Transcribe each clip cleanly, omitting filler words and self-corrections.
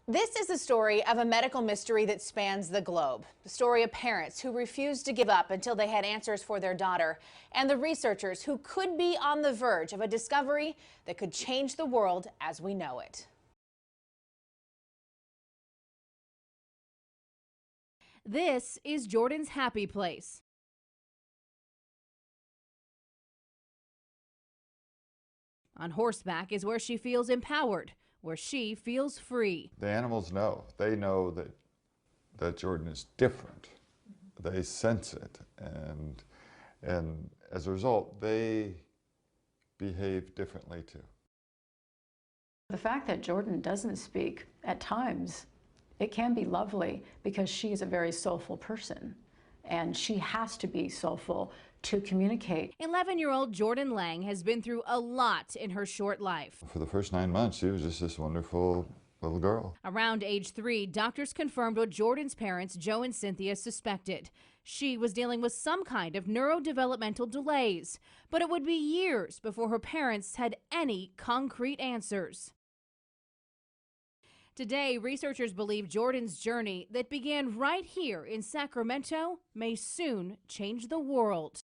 This is the story of a medical mystery that spans the globe. The story of parents who refused to give up until they had answers for their daughter, and the researchers who could be on the verge of a discovery that could change the world as we know it. This is Jordan's happy place. On horseback is where she feels empowered, where she feels free. The animals know. They know that Jordan is different. They sense it, and as a result, they behave differently too. The fact that Jordan doesn't speak at times, it can be lovely because she is a very soulful person, and she has to be soulful to communicate. 11-year-old Jordan Lang has been through a lot in her short life. For the first 9 months, she was just this wonderful little girl. Around age 3, doctors confirmed what Jordan's parents, Joe and Cynthia, suspected. She was dealing with some kind of neurodevelopmental delays, but it would be years before her parents had any concrete answers. Today, researchers believe Jordan's journey that began right here in Sacramento may soon change the world.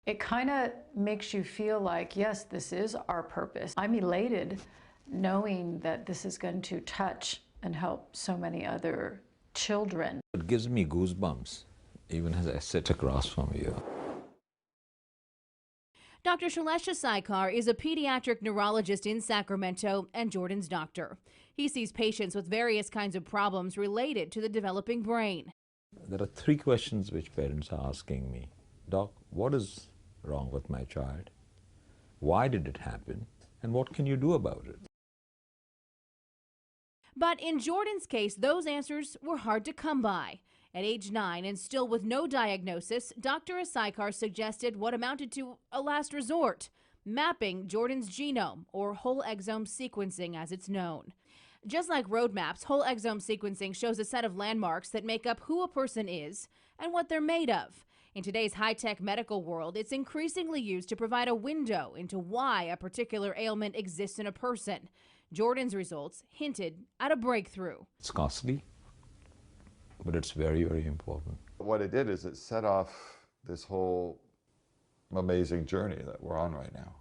It kind of makes you feel like, yes, this is our purpose. I'm elated knowing that this is going to touch and help so many other children. It gives me goosebumps, even as I sit across from you. Dr. Shalesha Saikar is a pediatric neurologist in Sacramento and Jordan's doctor. He sees patients with various kinds of problems related to the developing brain. There are 3 questions which parents are asking me. Doc, what is wrong with my child? Why did it happen? And what can you do about it? But in Jordan's case, those answers were hard to come by. At age 9 and still with no diagnosis, Dr. Saikar suggested what amounted to a last resort, mapping Jordan's genome, or whole exome sequencing as it's known. Just like road maps, whole exome sequencing shows a set of landmarks that make up who a person is and what they're made of. In today's high-tech medical world, it's increasingly used to provide a window into why a particular ailment exists in a person. Jordan's results hinted at a breakthrough. It's costly, but it's very, very important. What it did is it set off this whole amazing journey that we're on right now.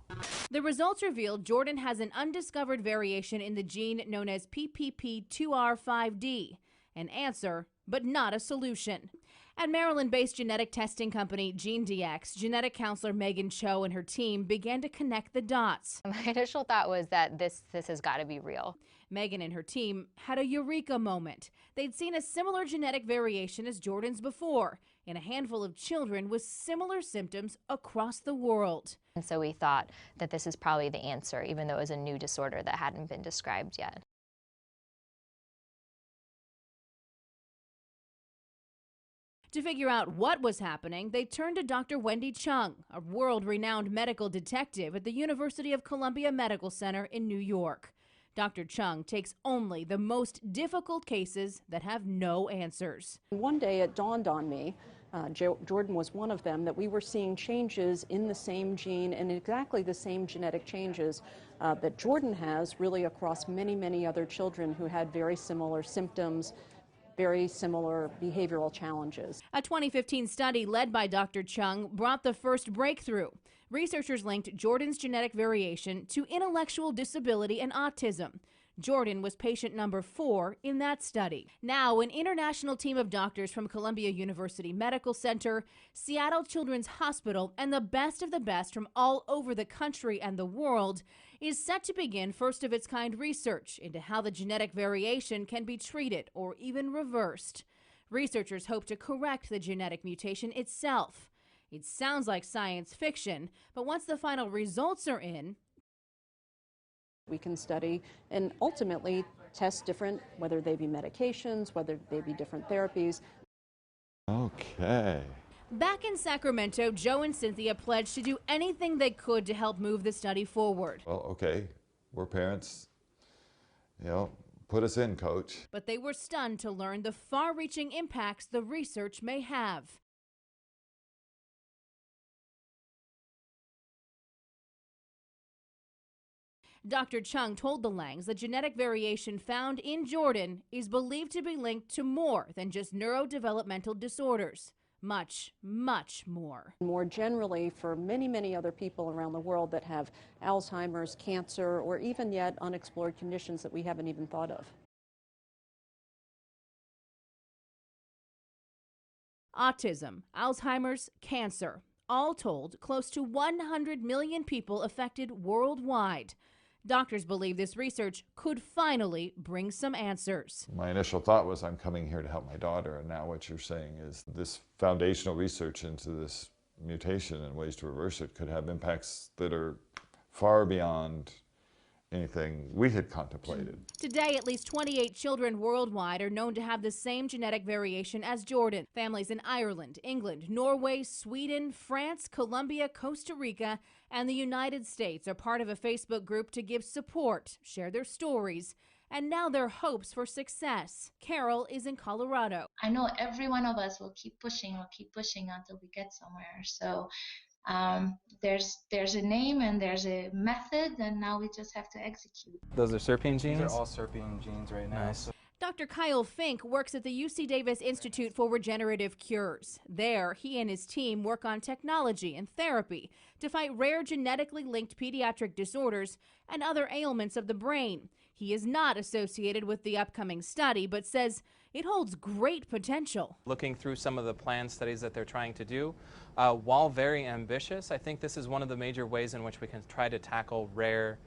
The results revealed Jordan has an undiscovered variation in the gene known as PPP2R5D, an answer, but not a solution. At Maryland-based genetic testing company GeneDx, genetic counselor Megan Cho and her team began to connect the dots. My initial thought was that this has got to be real. Megan and her team had a eureka moment. They'd seen a similar genetic variation as Jordan's before in a handful of children with similar symptoms across the world. And so we thought that this is probably the answer, even though it was a new disorder that hadn't been described yet. To figure out what was happening, they turned to Dr. Wendy Chung, a world-renowned medical detective at the University of Columbia Medical Center in New York. Dr. Chung takes only the most difficult cases that have no answers. One day it dawned on me, Jordan was one of them, that we were seeing changes in the same gene and exactly the same genetic changes that Jordan has really across many, many other children who had very similar symptoms, very similar behavioral challenges. A 2015 study led by Dr. Chung brought the first breakthrough. Researchers linked Jordan's genetic variation to intellectual disability and autism. Jordan was patient number 4 in that study. Now, an international team of doctors from Columbia University Medical Center, Seattle Children's Hospital, and the best of the best from all over the country and the world is set to begin first-of-its-kind research into how the genetic variation can be treated or even reversed. Researchers hope to correct the genetic mutation itself. It sounds like science fiction, but once the final results are in, we can study and ultimately test different, whether they be medications, whether they be different therapies. Okay. Back in Sacramento, Joe and Cynthia pledged to do anything they could to help move the study forward. Well, okay, we're parents. Put us in, coach. But they were stunned to learn the far-reaching impacts the research may have. Dr. Chung told the Langs the genetic variation found in Jordan is believed to be linked to more than just neurodevelopmental disorders. Much, much more. More generally, for many, many other people around the world that have Alzheimer's, cancer, or even yet unexplored conditions that we haven't even thought of. Autism, Alzheimer's, cancer. All told, close to 100 million people affected worldwide. Doctors believe this research could finally bring some answers. My initial thought was, I'm coming here to help my daughter, and now what you're saying is this foundational research into this mutation and ways to reverse it could have impacts that are far beyond anything we had contemplated. Today, at least 28 children worldwide are known to have the same genetic variation as Jordan. Families in Ireland, England, Norway, Sweden, France, Colombia, Costa Rica, and the United States are part of a Facebook group to give support, share their stories, and now their hopes for success. Carol is in Colorado. I know every one of us will keep pushing until we get somewhere. So there's a name and there's a method, and now we just have to execute. Those are serpine genes? These are all serpine genes right now. Nice. Dr. Kyle Fink works at the UC Davis Institute for Regenerative Cures. There, he and his team work on technology and therapy to fight rare genetically linked pediatric disorders and other ailments of the brain. He is not associated with the upcoming study, but says it holds great potential. Looking through some of the planned studies that they're trying to do, while very ambitious, I think this is one of the major ways in which we can try to tackle rare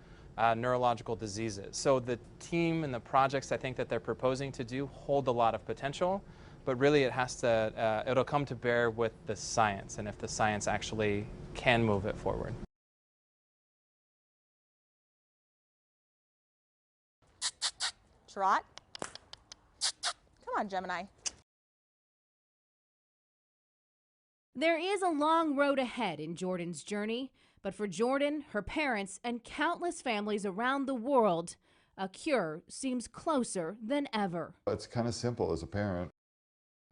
neurological diseases. So the team and the projects I think that they're proposing to do hold a lot of potential, but really it has to, it'll come to bear with the science, and if the science actually can move it forward. Trot. Come on, Gemini. There is a long road ahead in Jordan's journey, but for Jordan, her parents, and countless families around the world, a cure seems closer than ever. It's kind of simple as a parent.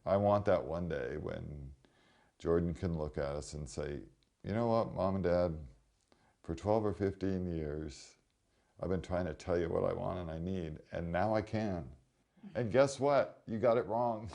I want that one day when Jordan can look at us and say, you know what, Mom and Dad, for 12 or 15 years, I've been trying to tell you what I want and I need, and now I can. And guess what? You got it wrong.